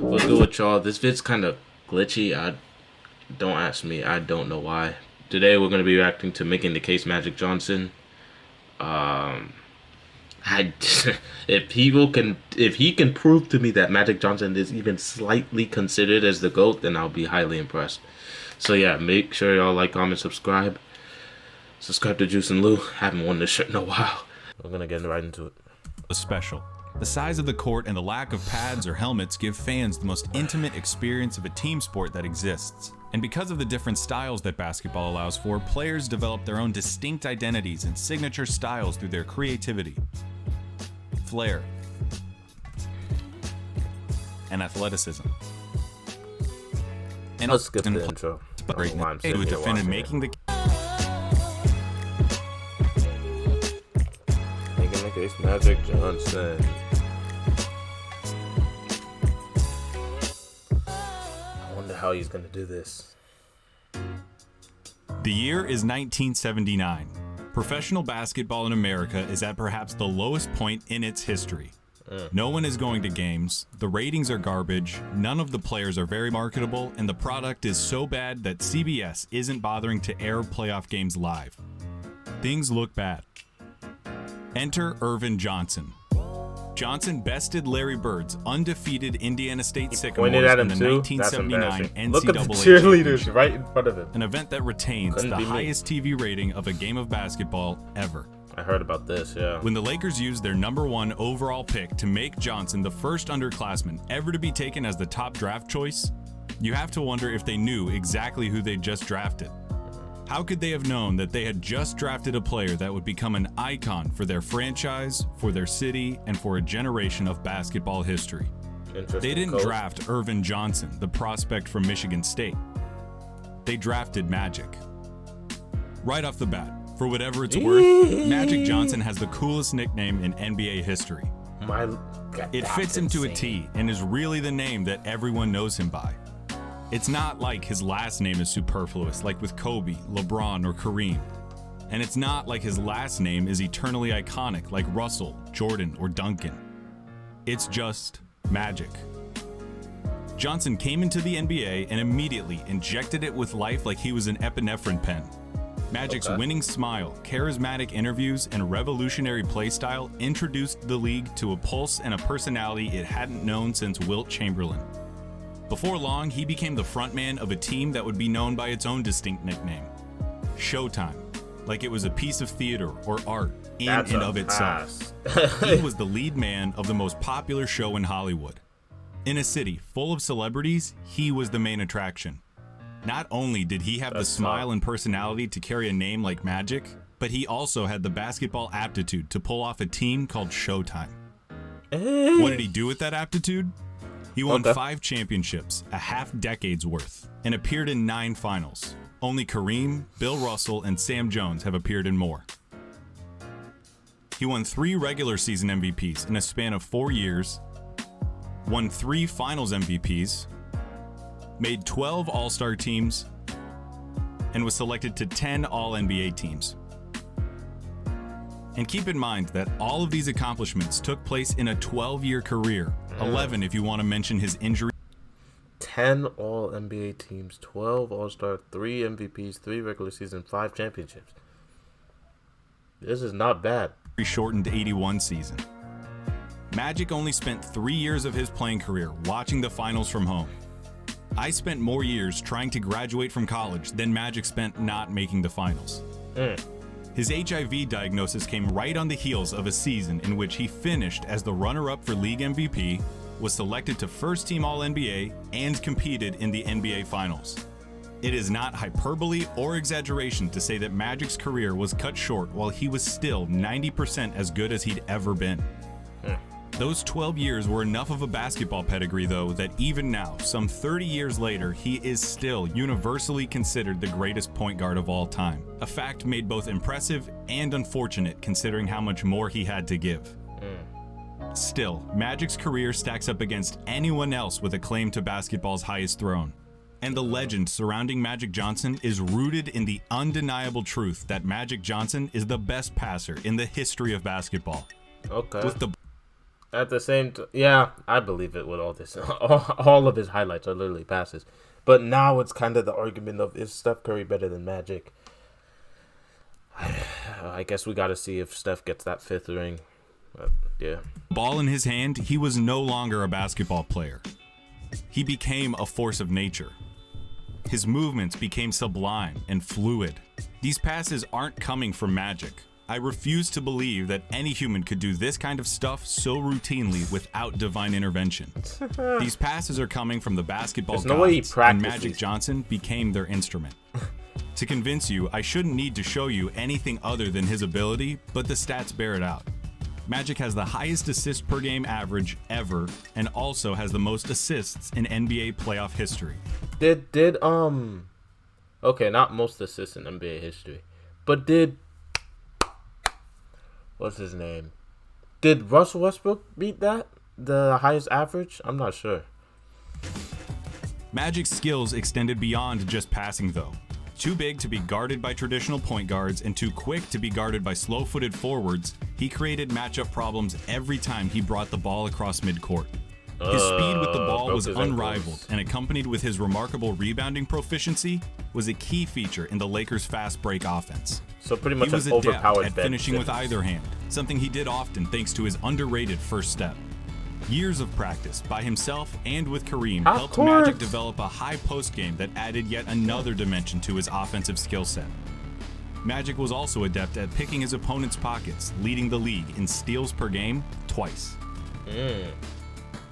What's good with y'all? This vid's kind of glitchy. Don't ask me. I don't know why. Today we're gonna be reacting to Making the Case Magic Johnson. I if he can prove to me that Magic Johnson is even slightly considered as the GOAT, then I'll be highly impressed. So yeah, make sure y'all like, comment, subscribe. Subscribe to Juice and Lou. Haven't worn this shirt in a while. We're gonna get right into it. Special. The size of the court and the lack of pads or helmets give fans the most intimate experience of a team sport that exists. And because of the different styles that basketball allows for, players develop their own distinct identities and signature styles through their creativity, flair, and athleticism. And Let's skip the intro. Who defended making the Case Magic Johnson. I wonder how he's gonna do this. The year is 1979. Professional basketball in America is at perhaps the lowest point in its history. No one is going to games, the ratings are garbage, none of the players are very marketable, and the product is so bad that CBS isn't bothering to air playoff games live. Things look bad. Enter Irvin Johnson. Johnson bested Larry Bird's undefeated Indiana State Sycamores in the 1979 NCAA Look at the cheerleaders right in front of him. An event that retains the highest TV rating of a game of basketball ever. I heard about this, yeah. When the Lakers used their #1 overall pick to make Johnson the first underclassman ever to be taken as the top draft choice, you have to wonder if they knew exactly who they just drafted. How could they have known that they had just drafted a player that would become an icon for their franchise, for their city, and for a generation of basketball history? They didn't draft Irvin Johnson, the prospect from Michigan State. They drafted Magic. Right off the bat, for whatever it's worth, Magic Johnson has the coolest nickname in NBA history. It fits him to a T and is really the name that everyone knows him by. It's not like his last name is superfluous, like with Kobe, LeBron, or Kareem. And it's not like his last name is eternally iconic, like Russell, Jordan, or Duncan. It's just Magic. Johnson came into the NBA and immediately injected it with life like he was an epinephrine pen. Magic's winning smile, charismatic interviews, and revolutionary play style introduced the league to a pulse and a personality it hadn't known since Wilt Chamberlain. Before long, he became the frontman of a team that would be known by its own distinct nickname, Showtime, like it was a piece of theater or art in and of itself. He was the lead man of the most popular show in Hollywood. In a city full of celebrities, he was the main attraction. Not only did he have the smile and personality to carry a name like Magic, but he also had the basketball aptitude to pull off a team called Showtime. What did he do with that aptitude? He won 5 championships, a half-decade's worth, and appeared in 9 finals. Only Kareem, Bill Russell, and Sam Jones have appeared in more. He won 3 regular season MVPs in a span of 4 years, won 3 finals MVPs, made 12 All-Star teams, and was selected to 10 All-NBA teams. And keep in mind that all of these accomplishments took place in a 12-year career, 11 if you want to mention his injury. 10 All-NBA teams, 12 All-Star, 3 MVPs, 3 regular season, 5 championships. This is not bad. Shortened 81 season. Magic only spent 3 years of his playing career watching the finals from home. I spent more years trying to graduate from college than Magic spent not making the finals. His HIV diagnosis came right on the heels of a season in which he finished as the runner-up for league MVP, was selected to first-team All-NBA, and competed in the NBA Finals. It is not hyperbole or exaggeration to say that Magic's career was cut short while he was still 90% as good as he'd ever been. Those 12 years were enough of a basketball pedigree, though, that even now, some 30 years later, he is still universally considered the greatest point guard of all time. A fact made both impressive and unfortunate considering how much more he had to give. Still, Magic's career stacks up against anyone else with a claim to basketball's highest throne. And the legend surrounding Magic Johnson is rooted in the undeniable truth that Magic Johnson is the best passer in the history of basketball. Okay. With the At the same time, yeah, I believe it with all this. All of his highlights are literally passes. But now it's kind of the argument of, is Steph Curry better than Magic? I guess we got to see if Steph gets that 5th ring. But, yeah. Ball in his hand, he was no longer a basketball player. He became a force of nature. His movements became sublime and fluid. These passes aren't coming from Magic. I refuse to believe that any human could do this kind of stuff so routinely without divine intervention. These passes are coming from the basketball gods, and Magic Johnson became their instrument. To convince you, I shouldn't need to show you anything other than his ability, but the stats bear it out. Magic has the highest assist per game average ever, and also has the most assists in NBA playoff history. Okay, not most assists in NBA history, but what's his name? Did Russell Westbrook beat that? The highest average? I'm not sure. Magic's skills extended beyond just passing, though. Too big to be guarded by traditional point guards and too quick to be guarded by slow-footed forwards, he created matchup problems every time he brought the ball across midcourt. His speed with the ball was unrivaled, and accompanied with his remarkable rebounding proficiency, was a key feature in the Lakers' fast break offense. So pretty much he was an adept overpowered at finishing with either hand, something he did often thanks to his underrated first step. Years of practice by himself and with Kareem helped Magic develop a high post game that added yet another dimension to his offensive skill set. Magic was also adept at picking his opponent's pockets, leading the league in steals per game twice.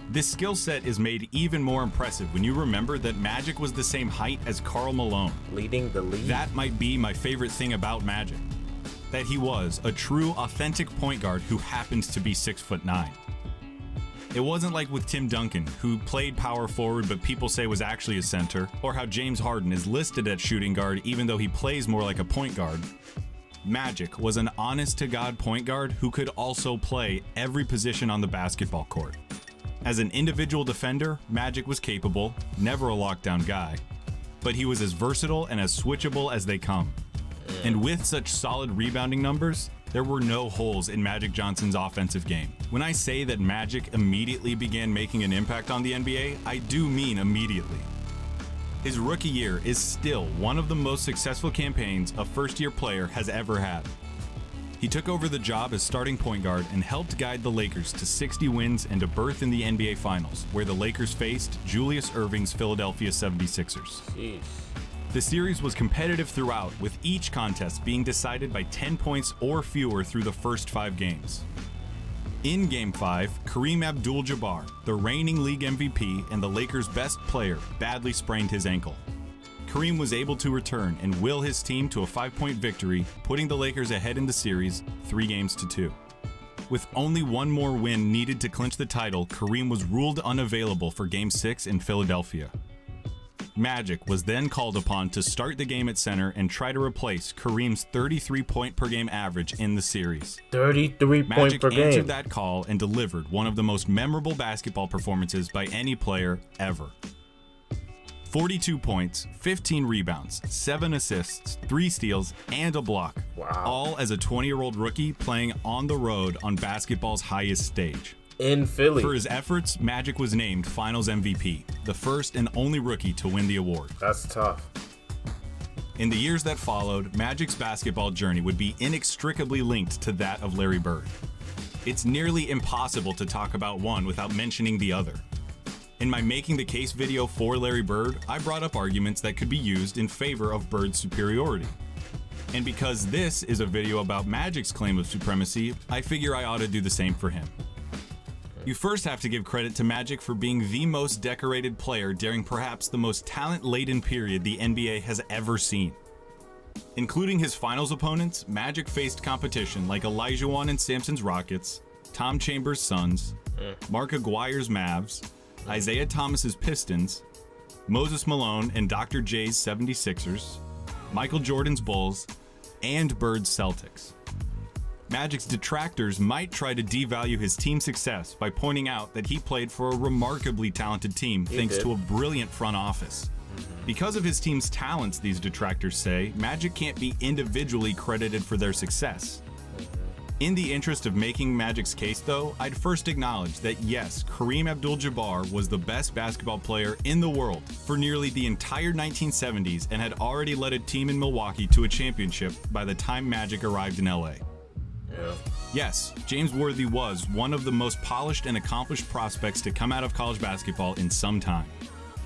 This skill set is made even more impressive when you remember that Magic was the same height as Karl Malone. Leading the league? That might be my favorite thing about Magic. That he was a true, authentic point guard who happens to be 6'9". It wasn't like with Tim Duncan, who played power forward but people say was actually a center, or how James Harden is listed at shooting guard even though he plays more like a point guard. Magic was an honest-to-God point guard who could also play every position on the basketball court. As an individual defender, Magic was capable, never a lockdown guy, but he was as versatile and as switchable as they come. And with such solid rebounding numbers, there were no holes in Magic Johnson's offensive game. When I say that Magic immediately began making an impact on the NBA, I do mean immediately. His rookie year is still one of the most successful campaigns a first-year player has ever had. He took over the job as starting point guard and helped guide the Lakers to 60 wins and a berth in the NBA Finals, where the Lakers faced Julius Erving's Philadelphia 76ers. Jeez. The series was competitive throughout, with each contest being decided by 10 points or fewer through the first 5 games. In Game 5, Kareem Abdul-Jabbar, the reigning league MVP and the Lakers' best player, badly sprained his ankle. Kareem was able to return and will his team to a 5-point victory, putting the Lakers ahead in the series 3-2. With only one more win needed to clinch the title, Kareem was ruled unavailable for Game 6 in Philadelphia. Magic was then called upon to start the game at center and try to replace Kareem's 33-point per game average in the series. 33 points per game. Magic answered that call and delivered one of the most memorable basketball performances by any player ever. 42 points, 15 rebounds, 7 assists, 3 steals, and a block. Wow. All as a 20-year-old rookie playing on the road on basketball's highest stage. In Philly. For his efforts, Magic was named Finals MVP, the first and only rookie to win the award. That's tough. In the years that followed, Magic's basketball journey would be inextricably linked to that of Larry Bird. It's nearly impossible to talk about one without mentioning the other. In my Making the Case video for Larry Bird, I brought up arguments that could be used in favor of Bird's superiority. And because this is a video about Magic's claim of supremacy, I figure I ought to do the same for him. You first have to give credit to Magic for being the most decorated player during perhaps the most talent-laden period the NBA has ever seen. Including his finals opponents, Magic faced competition like Olajuwon and Sampson's Rockets, Tom Chambers' Suns, Mark Aguirre's Mavs, Isaiah Thomas's Pistons, Moses Malone and Dr. J's 76ers, Michael Jordan's Bulls, and Bird's Celtics. Magic's detractors might try to devalue his team's success by pointing out that he played for a remarkably talented team thanks to a brilliant front office. Because of his team's talents, these detractors say, Magic can't be individually credited for their success. In the interest of making Magic's case, though, I'd first acknowledge that yes, Kareem Abdul-Jabbar was the best basketball player in the world for nearly the entire 1970s and had already led a team in Milwaukee to a championship by the time Magic arrived in LA. Yeah. Yes, James Worthy was one of the most polished and accomplished prospects to come out of college basketball in some time.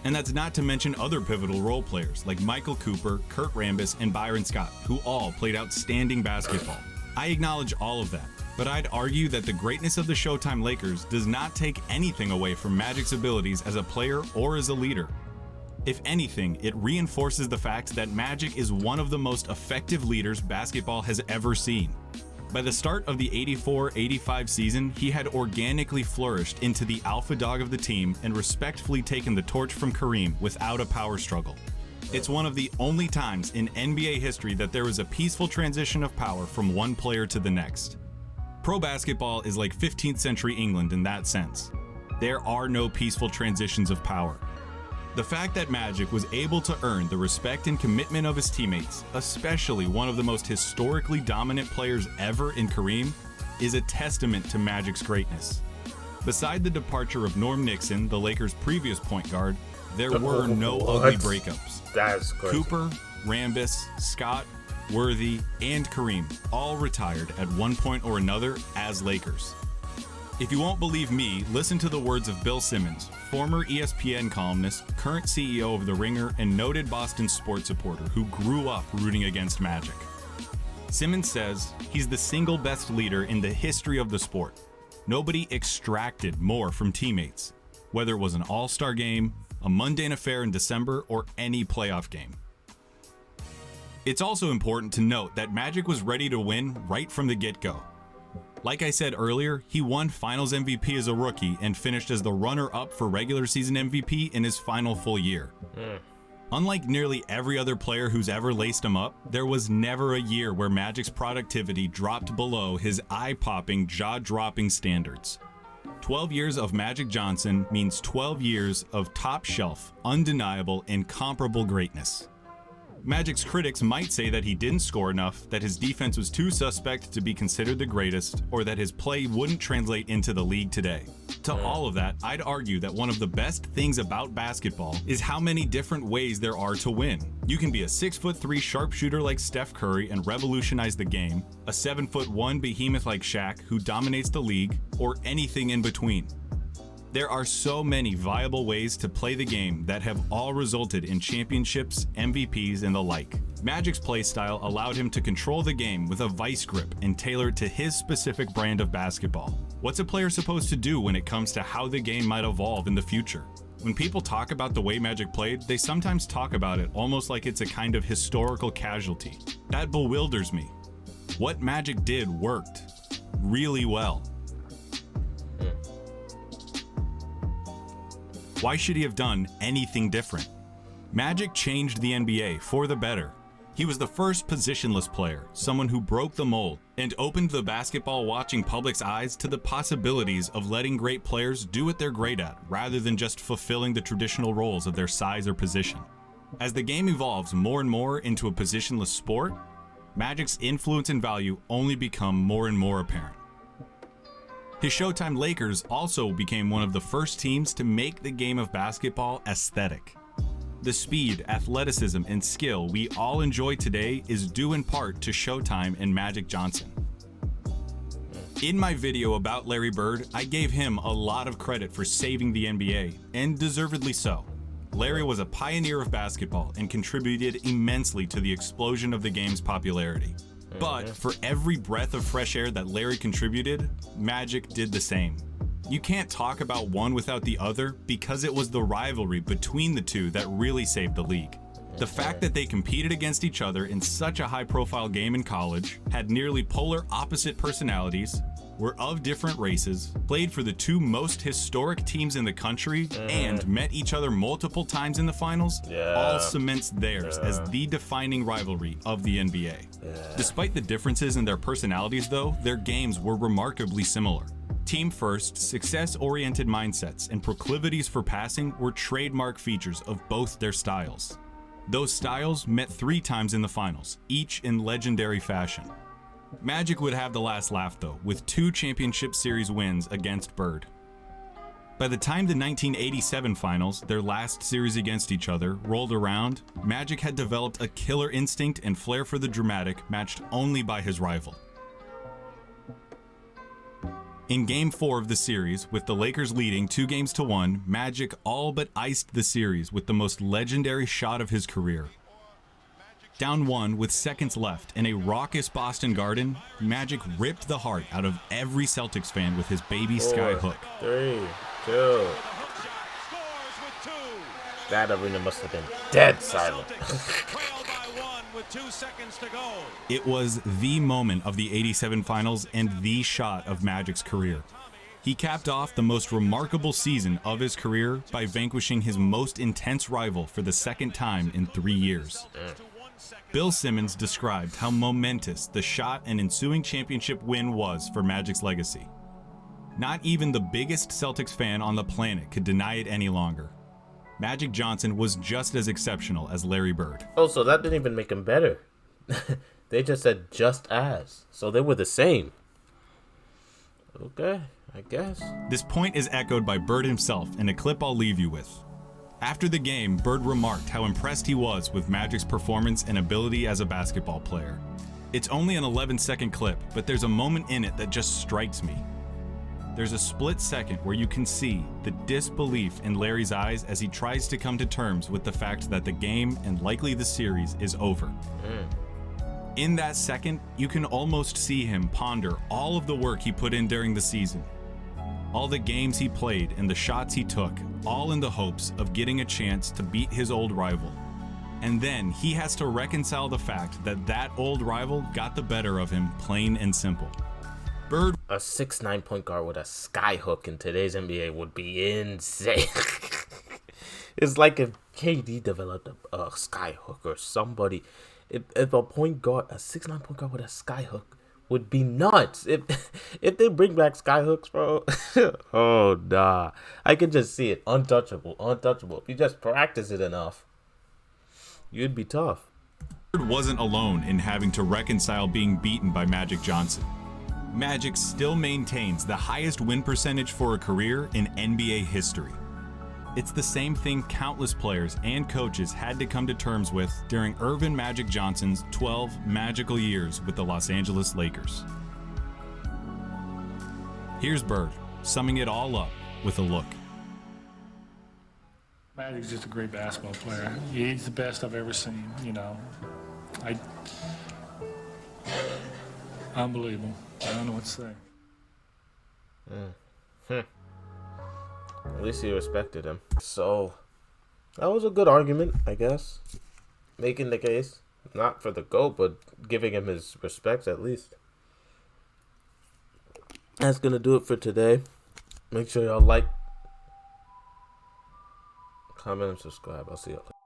And that's not to mention other pivotal role players like Michael Cooper, Kurt Rambis, and Byron Scott, who all played outstanding basketball. I acknowledge all of that, but I'd argue that the greatness of the Showtime Lakers does not take anything away from Magic's abilities as a player or as a leader. If anything, it reinforces the fact that Magic is one of the most effective leaders basketball has ever seen. By the start of the 84-85 season, he had organically flourished into the alpha dog of the team and respectfully taken the torch from Kareem without a power struggle. It's one of the only times in NBA history that there was a peaceful transition of power from one player to the next. Pro basketball is like 15th century England in that sense. There are no peaceful transitions of power. The fact that Magic was able to earn the respect and commitment of his teammates, especially one of the most historically dominant players ever in Kareem, is a testament to Magic's greatness. Beside the departure of Norm Nixon, the Lakers' previous point guard, there were no ugly breakups. That's crazy. Cooper, Rambis, Scott, Worthy, and Kareem all retired at one point or another as Lakers. If you won't believe me, listen to the words of Bill Simmons, former ESPN columnist, current CEO of The Ringer, and noted Boston sports supporter who grew up rooting against Magic. Simmons says he's the single best leader in the history of the sport. Nobody extracted more from teammates, whether it was an all-star game, a mundane affair in December, or any playoff game. It's also important to note that Magic was ready to win right from the get-go. Like I said earlier, he won Finals MVP as a rookie and finished as the runner-up for regular season MVP in his final full year. Unlike nearly every other player who's ever laced him up, there was never a year where Magic's productivity dropped below his eye-popping, jaw-dropping standards. 12 years of Magic Johnson means 12 years of top-shelf, undeniable, incomparable greatness. Magic's critics might say that he didn't score enough, that his defense was too suspect to be considered the greatest, or that his play wouldn't translate into the league today. To all of that, I'd argue that one of the best things about basketball is how many different ways there are to win. You can be a 6'3" sharpshooter like Steph Curry and revolutionize the game, a 7'1" behemoth like Shaq who dominates the league, or anything in between. There are so many viable ways to play the game that have all resulted in championships, MVPs, and the like. Magic's play style allowed him to control the game with a vice grip and tailor it to his specific brand of basketball. What's a player supposed to do when it comes to how the game might evolve in the future? When people talk about the way Magic played, they sometimes talk about it almost like it's a kind of historical casualty. That bewilders me. What Magic did worked really well. Why should he have done anything different? Magic changed the NBA for the better. He was the first positionless player, someone who broke the mold and opened the basketball-watching public's eyes to the possibilities of letting great players do what they're great at, rather than just fulfilling the traditional roles of their size or position. As the game evolves more and more into a positionless sport, Magic's influence and value only become more and more apparent. His Showtime Lakers also became one of the first teams to make the game of basketball aesthetic. The speed, athleticism, and skill we all enjoy today is due in part to Showtime and Magic Johnson. In my video about Larry Bird, I gave him a lot of credit for saving the NBA, and deservedly so. Larry was a pioneer of basketball and contributed immensely to the explosion of the game's popularity. But for every breath of fresh air that Larry contributed, Magic did the same. You can't talk about one without the other because it was the rivalry between the two that really saved the league. The fact that they competed against each other in such a high-profile game in college, had nearly polar opposite personalities, were of different races, played for the two most historic teams in the country, and met each other multiple times in the finals, all cements theirs as the defining rivalry of the NBA. Despite the differences in their personalities though, their games were remarkably similar. Team first, success-oriented mindsets, and proclivities for passing were trademark features of both their styles. Those styles met 3 times in the finals, each in legendary fashion. Magic would have the last laugh though, with 2 championship series wins against Bird. By the time the 1987 finals, their last series against each other, rolled around, Magic had developed a killer instinct and flair for the dramatic matched only by his rival. In Game 4 of the series, with the Lakers leading 2-1, Magic all but iced the series with the most legendary shot of his career. Down 1 with seconds left in a raucous Boston Garden, Magic ripped the heart out of every Celtics fan with his baby sky hook. 3, 2. That arena must have been dead silent. It was the moment of the 87 finals and the shot of Magic's career. He capped off the most remarkable season of his career by vanquishing his most intense rival for the second time in 3 years. Bill Simmons described how momentous the shot and ensuing championship win was for Magic's legacy. Not even the biggest Celtics fan on the planet could deny it any longer. Magic Johnson was just as exceptional as Larry Bird. Oh, so that didn't even make him better. They just said just as. So they were the same. Okay, I guess. This point is echoed by Bird himself in a clip I'll leave you with. After the game, Bird remarked how impressed he was with Magic's performance and ability as a basketball player. It's only an 11-second clip, but there's a moment in it that just strikes me. There's a split second where you can see the disbelief in Larry's eyes as he tries to come to terms with the fact that the game, and likely the series, is over. In that second, you can almost see him ponder all of the work he put in during the season. All the games he played and the shots he took, all in the hopes of getting a chance to beat his old rival. And then he has to reconcile the fact that that old rival got the better of him, plain and simple. Bird, a 6'9" point guard with a sky hook in today's NBA would be insane. It's like if KD developed a sky hook or somebody. If a point guard, a 6'9" point guard with a sky hook would be nuts. If they bring back sky hooks, bro. Oh, nah. I can just see it. Untouchable. If you just practice it enough, you'd be tough. Bird wasn't alone in having to reconcile being beaten by Magic Johnson. Magic still maintains the highest win percentage for a career in NBA history. It's the same thing countless players and coaches had to come to terms with during Earvin Magic Johnson's 12 magical years with the Los Angeles Lakers. Here's Bird, summing it all up with a look. Magic's just a great basketball player. He's the best I've ever seen, you know. Unbelievable. I don't know what to say. At least he respected him. So, that was a good argument, I guess. Making the case. Not for the GOAT, but giving him his respects at least. That's going to do it for today. Make sure y'all like, comment, and subscribe. I'll see y'all later.